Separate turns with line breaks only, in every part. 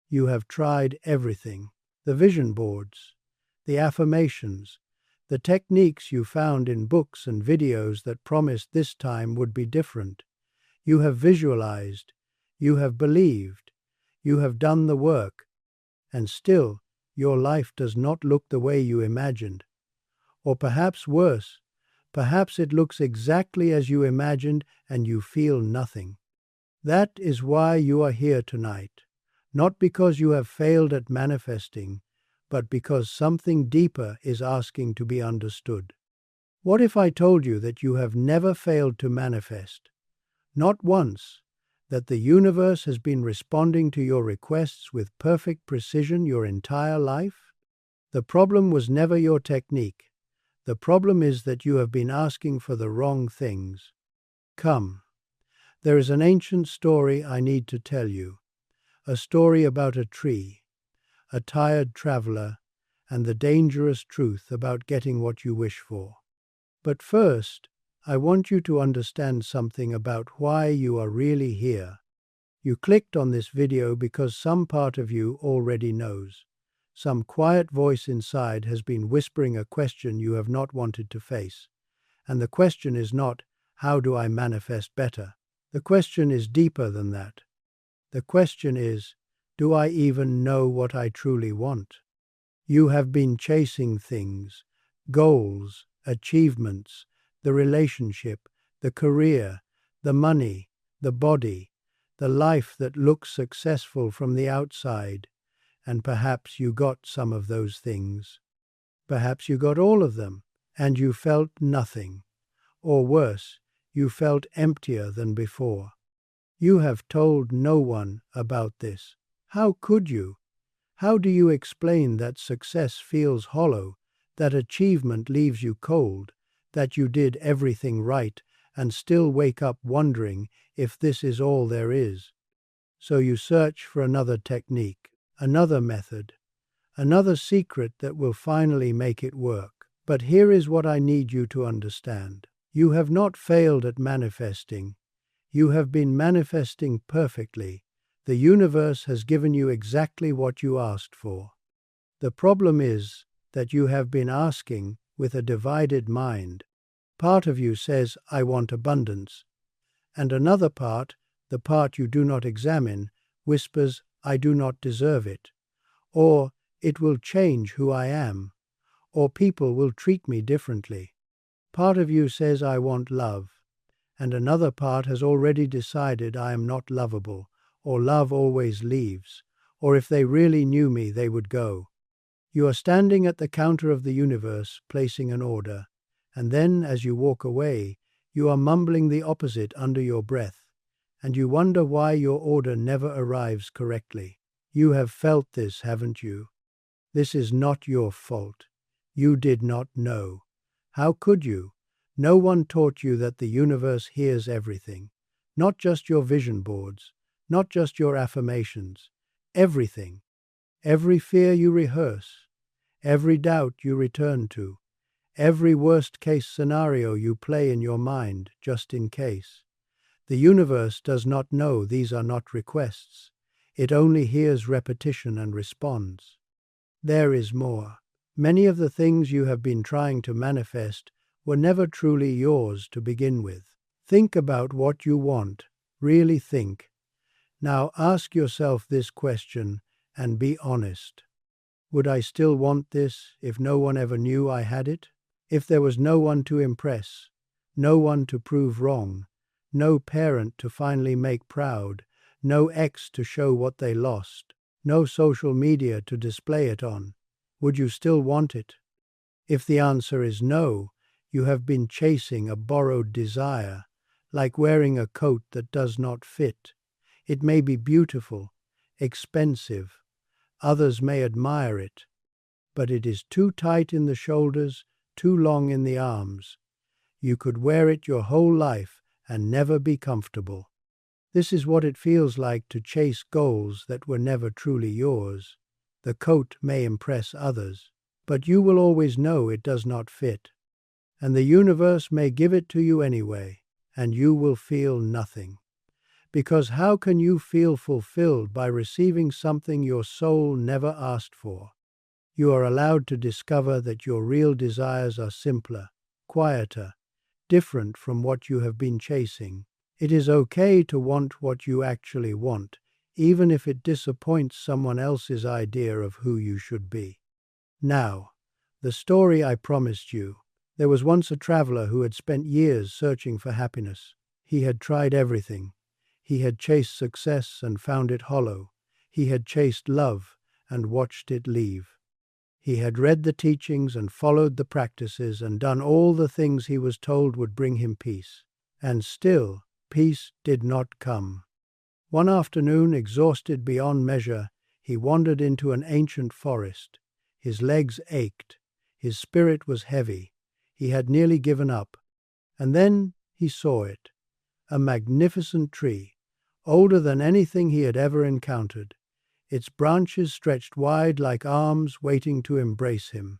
You have tried everything. The vision boards, the affirmations, the techniques you found in books and videos that promised this time would be different. You have visualized, you have believed, you have done the work, and still your life does not look the way you imagined. Or perhaps worse, perhaps it looks exactly as you imagined and you feel nothing. That is why you are here tonight, not because you have failed at manifesting, but because something deeper is asking to be understood. What if I told you that you have never failed to manifest? Not once, that the universe has been responding to your requests with perfect precision your entire life? The problem was never your technique. The problem is that you have been asking for the wrong things. Come. There is an ancient story I need to tell you. A story about a tree, a tired traveler, and the dangerous truth about getting what you wish for. But first, I want you to understand something about why you are really here. You clicked on this video because some part of you already knows. Some quiet voice inside has been whispering a question you have not wanted to face. And the question is not, how do I manifest better? The question is deeper than that. The question is, do I even know what I truly want? You have been chasing things, goals, achievements, the relationship, the career, the money, the body, the life that looks successful from the outside, and perhaps you got some of those things. Perhaps you got all of them, and you felt nothing. Or worse, you felt emptier than before. You have told no one about this. How could you? How do you explain that success feels hollow, that achievement leaves you cold, that you did everything right and still wake up wondering if this is all there is? So you search for another technique, another method, another secret that will finally make it work. But here is what I need you to understand. You have not failed at manifesting. You have been manifesting perfectly. The universe has given you exactly what you asked for. The problem is that you have been asking with a divided mind. Part of you says, I want abundance. And another part, the part you do not examine, whispers, I do not deserve it. Or, it will change who I am. Or people will treat me differently. Part of you says, I want love. And another part has already decided I am not lovable, or love always leaves, or if they really knew me, they would go. You are standing at the counter of the universe, placing an order, and then, as you walk away, you are mumbling the opposite under your breath, and you wonder why your order never arrives correctly. You have felt this, haven't you? This is not your fault. You did not know. How could you? No one taught you that the universe hears everything, not just your vision boards, not just your affirmations, everything. Every fear you rehearse, every doubt you return to, every worst-case scenario you play in your mind just in case. The universe does not know these are not requests. It only hears repetition and responds. There is more. Many of the things you have been trying to manifest were never truly yours to begin with. Think about what you want. Really think. Now ask yourself this question and be honest. Would I still want this if no one ever knew I had it? If there was no one to impress, no one to prove wrong, no parent to finally make proud, no ex to show what they lost, no social media to display it on, would you still want it? If the answer is no, you have been chasing a borrowed desire, like wearing a coat that does not fit. It may be beautiful, expensive, others may admire it, but it is too tight in the shoulders, too long in the arms. You could wear it your whole life and never be comfortable. This is what it feels like to chase goals that were never truly yours. The coat may impress others, but you will always know it does not fit. And the universe may give it to you anyway, and you will feel nothing. Because how can you feel fulfilled by receiving something your soul never asked for? You are allowed to discover that your real desires are simpler, quieter, different from what you have been chasing. It is okay to want what you actually want, even if it disappoints someone else's idea of who you should be. Now, the story I promised you. There was once a traveler who had spent years searching for happiness. He had tried everything. He had chased success and found it hollow. He had chased love and watched it leave. He had read the teachings and followed the practices and done all the things he was told would bring him peace. And still, peace did not come. One afternoon, exhausted beyond measure, he wandered into an ancient forest. His legs ached. His spirit was heavy. He had nearly given up. And then he saw it. A magnificent tree, older than anything he had ever encountered. Its branches stretched wide like arms waiting to embrace him.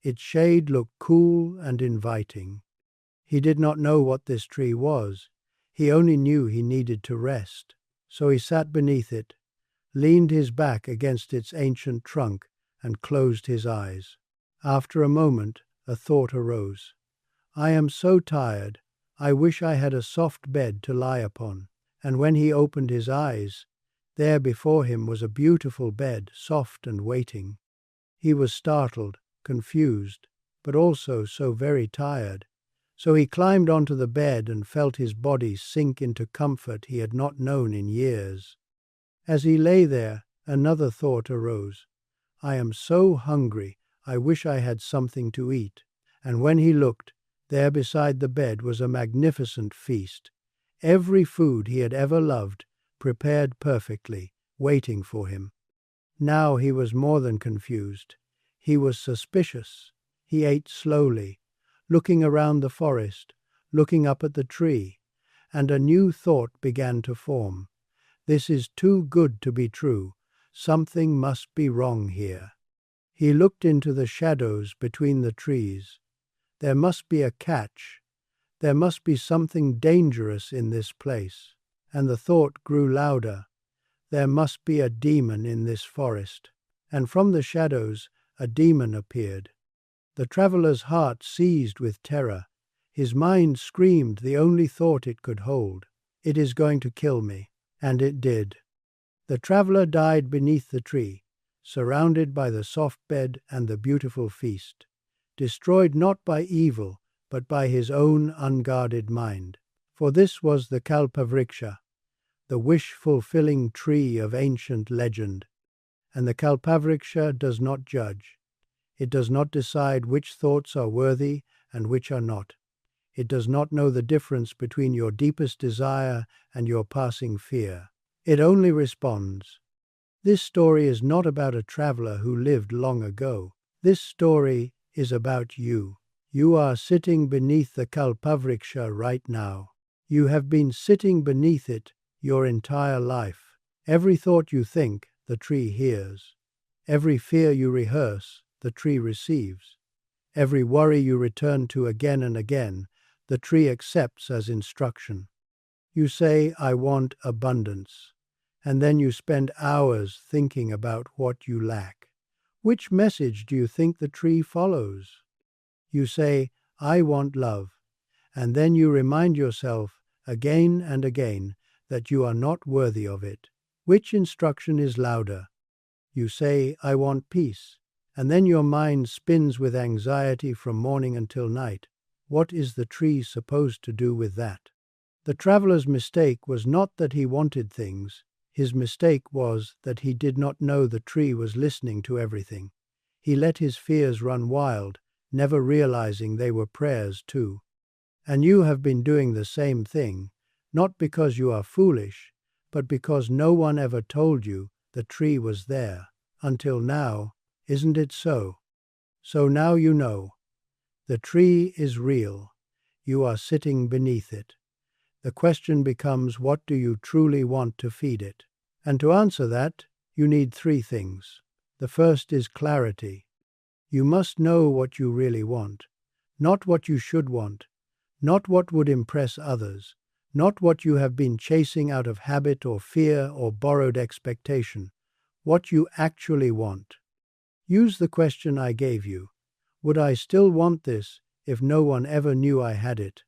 Its shade looked cool and inviting. He did not know what this tree was. He only knew he needed to rest. So he sat beneath it, leaned his back against its ancient trunk, and closed his eyes. After a moment, a thought arose. I am so tired. I wish I had a soft bed to lie upon. And when he opened his eyes, there before him was a beautiful bed, soft and waiting. He was startled, confused, but also so very tired. So he climbed onto the bed and felt his body sink into comfort he had not known in years. As he lay there, another thought arose. I am so hungry, I wish I had something to eat. And when he looked, there beside the bed was a magnificent feast. Every food he had ever loved, prepared perfectly, waiting for him. Now he was more than confused. He was suspicious. He ate slowly, looking around the forest, looking up at the tree, and a new thought began to form. This is too good to be true. Something must be wrong here. He looked into the shadows between the trees. There must be a catch. There must be something dangerous in this place. And the thought grew louder. There must be a demon in this forest. And from the shadows a demon appeared. The traveller's heart seized with terror. His mind screamed the only thought it could hold. It is going to kill me. And it did. The traveller died beneath the tree, surrounded by the soft bed and the beautiful feast, destroyed not by evil, but by his own unguarded mind. For this was the Kalpavriksha, the wish-fulfilling tree of ancient legend. And the Kalpavriksha does not judge. It does not decide which thoughts are worthy and which are not. It does not know the difference between your deepest desire and your passing fear. It only responds. This story is not about a traveler who lived long ago. This story is about you. You are sitting beneath the Kalpavriksha right now. You have been sitting beneath it your entire life. Every thought you think, the tree hears. Every fear you rehearse, the tree receives. Every worry you return to again and again, the tree accepts as instruction. You say, I want abundance. And then you spend hours thinking about what you lack. Which message do you think the tree follows? You say, I want love. And then you remind yourself again and again that you are not worthy of it. Which instruction is louder? You say, I want peace. And then your mind spins with anxiety from morning until night. What is the tree supposed to do with that? The traveler's mistake was not that he wanted things. His mistake was that he did not know the tree was listening to everything. He let his fears run wild, never realizing they were prayers too. And you have been doing the same thing, not because you are foolish, but because no one ever told you the tree was there. Until now, isn't it so? So now you know. The tree is real. You are sitting beneath it. The question becomes, what do you truly want to feed it? And to answer that, you need three things. The first is clarity. You must know what you really want, not what you should want, not what would impress others, Not what you have been chasing out of habit or fear or borrowed expectation. What you actually want. Use the question I gave you. Would I still want this if no one ever knew I had it?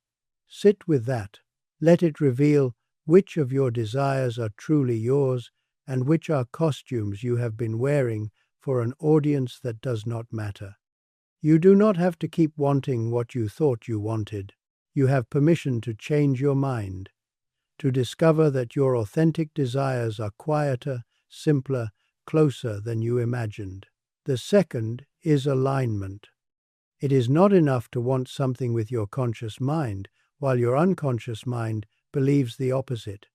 Sit with that. Let it reveal which of your desires are truly yours and which are costumes you have been wearing for an audience that does not matter. You do not have to keep wanting what you thought you wanted. You have permission to change your mind, to discover that your authentic desires are quieter, simpler, closer than you imagined. The second is alignment. It is not enough to want something with your conscious mind, while your unconscious mind believes the opposite.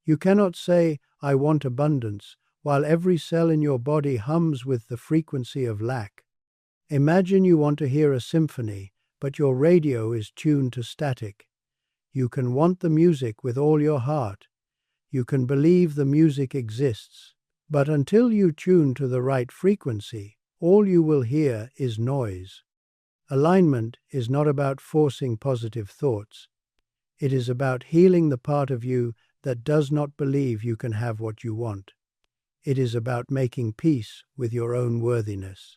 You cannot say, I want abundance, while every cell in your body hums with the frequency of lack. Imagine you want to hear a symphony, but your radio is tuned to static. You can want the music with all your heart. You can believe the music exists. But until you tune to the right frequency, all you will hear is noise. Alignment is not about forcing positive thoughts. It is about healing the part of you that does not believe you can have what you want. It is about making peace with your own worthiness.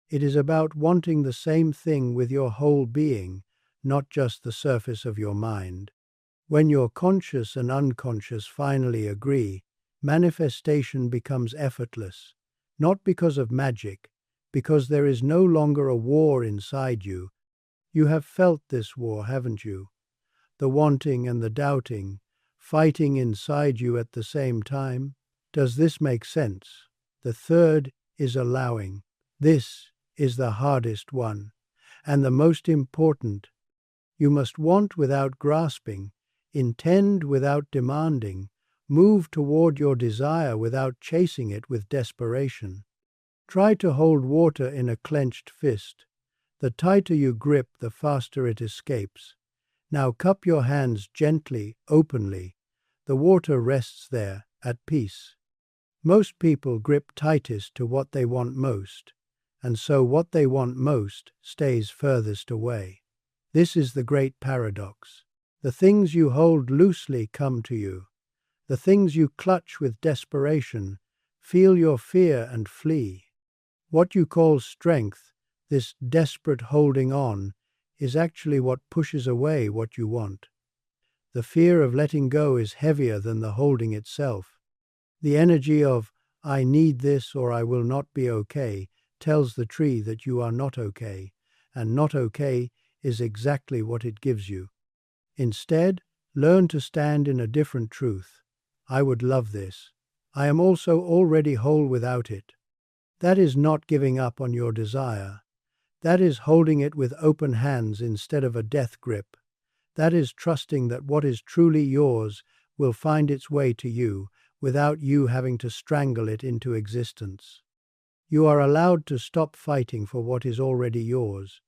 It is about wanting the same thing with your whole being, not just the surface of your mind. When your conscious and unconscious finally agree, manifestation becomes effortless, not because of magic, because there is no longer a war inside you. You have felt this war, haven't you? The wanting and the doubting, fighting inside you at the same time. Does this make sense? The third is allowing. This is the hardest one, and the most important. You must want without grasping, intend without demanding, move toward your desire without chasing it with desperation. Try to hold water in a clenched fist. The tighter you grip, the faster it escapes. Now cup your hands gently, openly. The water rests there, at peace. Most people grip tightest to what they want most, and so what they want most stays furthest away. This is the great paradox. The things you hold loosely come to you. The things you clutch with desperation feel your fear and flee. What you call strength, this desperate holding on, is actually what pushes away what you want. The fear of letting go is heavier than the holding itself. The energy of, I need this or I will not be okay, tells the tree that you are not okay, and not okay is exactly what it gives you. Instead, learn to stand in a different truth. I would love this. I am also already whole without it. That is not giving up on your desire. That is holding it with open hands instead of a death grip. That is trusting that what is truly yours will find its way to you without you having to strangle it into existence. You are allowed to stop fighting for what is already yours.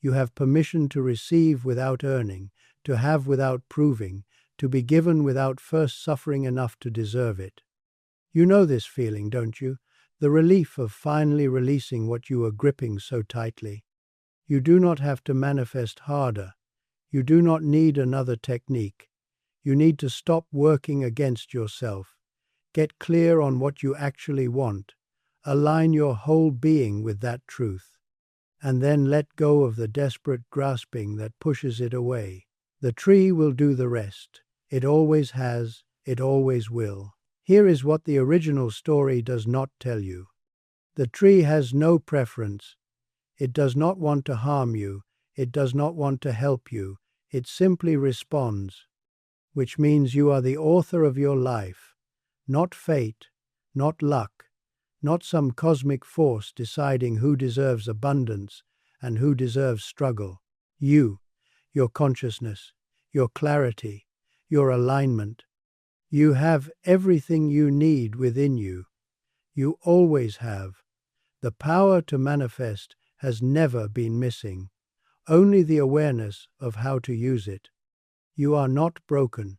You have permission to receive without earning, to have without proving, to be given without first suffering enough to deserve it. You know this feeling, don't you? The relief of finally releasing what you were gripping so tightly. You do not have to manifest harder. You do not need another technique. You need to stop working against yourself. Get clear on what you actually want. Align your whole being with that truth. And then let go of the desperate grasping that pushes it away. The tree will do the rest. It always has, it always will. Here is what the original story does not tell you. The tree has no preference. It does not want to harm you. It does not want to help you. It simply responds, which means you are the author of your life, not fate, not luck, not some cosmic force deciding who deserves abundance and who deserves struggle. You, your consciousness, your clarity, your alignment. You have everything you need within you. You always have. The power to manifest has never been missing, only the awareness of how to use it. You are not broken.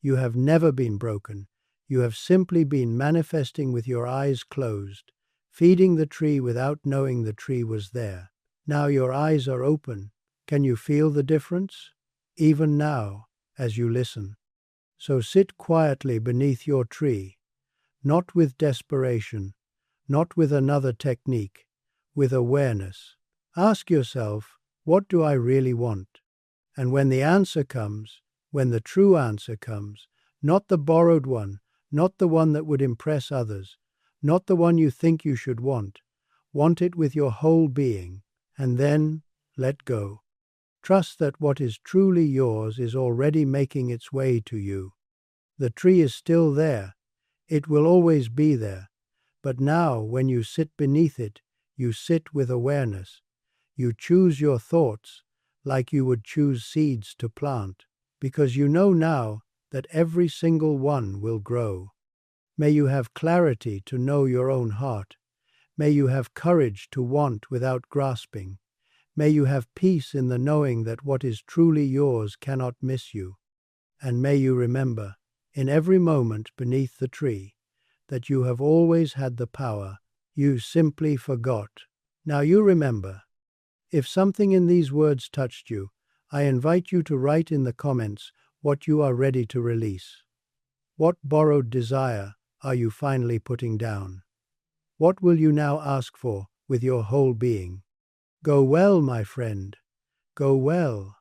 You have never been broken. You have simply been manifesting with your eyes closed, feeding the tree without knowing the tree was there. Now your eyes are open. Can you feel the difference? Even now, as you listen. So sit quietly beneath your tree, not with desperation, not with another technique, with awareness. Ask yourself, what do I really want? And when the answer comes, when the true answer comes, not the borrowed one, not the one that would impress others, not the one you think you should want it with your whole being, and then let go. Trust that what is truly yours is already making its way to you. The tree is still there. It will always be there. But now, when you sit beneath it, you sit with awareness. You choose your thoughts like you would choose seeds to plant, because you know now that every single one will grow. May you have clarity to know your own heart. May you have courage to want without grasping. May you have peace in the knowing that what is truly yours cannot miss you. And may you remember, in every moment beneath the tree, that you have always had the power. You simply forgot. Now you remember. If something in these words touched you, I invite you to write in the comments what you are ready to release. What borrowed desire are you finally putting down? What will you now ask for with your whole being? Go well, my friend. Go well.